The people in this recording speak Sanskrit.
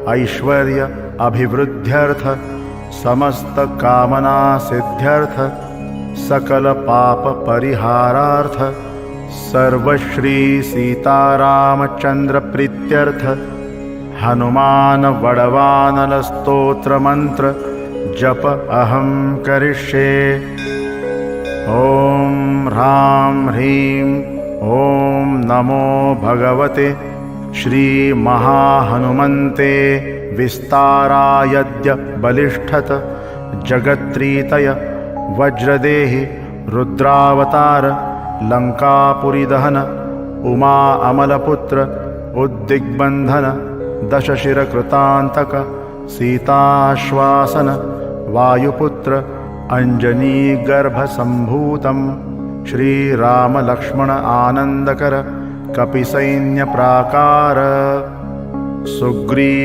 ऐश्वर्य अभिवृद्ध्यर्थ समस्त कामना सिद्ध्यर्थ सकल पाप परिहारार्थ सर्वश्री सीतारामचंद्र प्रीत्यर्थ हनुमान वडवानल स्तोत्र मंत्र जप अहं करिष्ये। ओम ह्रां ह्रीं ओम नमो भगवते श्री महाहनुमन्ते विस्तारायद्य बलिष्ठत जगत्रीतय वज्रदेहि रुद्रावतार लंकापुरीदहन उमा अमलपुत्र उद्दिग्बन्धन दशशिरकृतान्तक सीताश्वासन वायुपुत्र अंजनीगर्भसम्भूतं श्रीरामलक्ष्मण आनन्दकर कपिसैन्यप्राकार सुग्रीव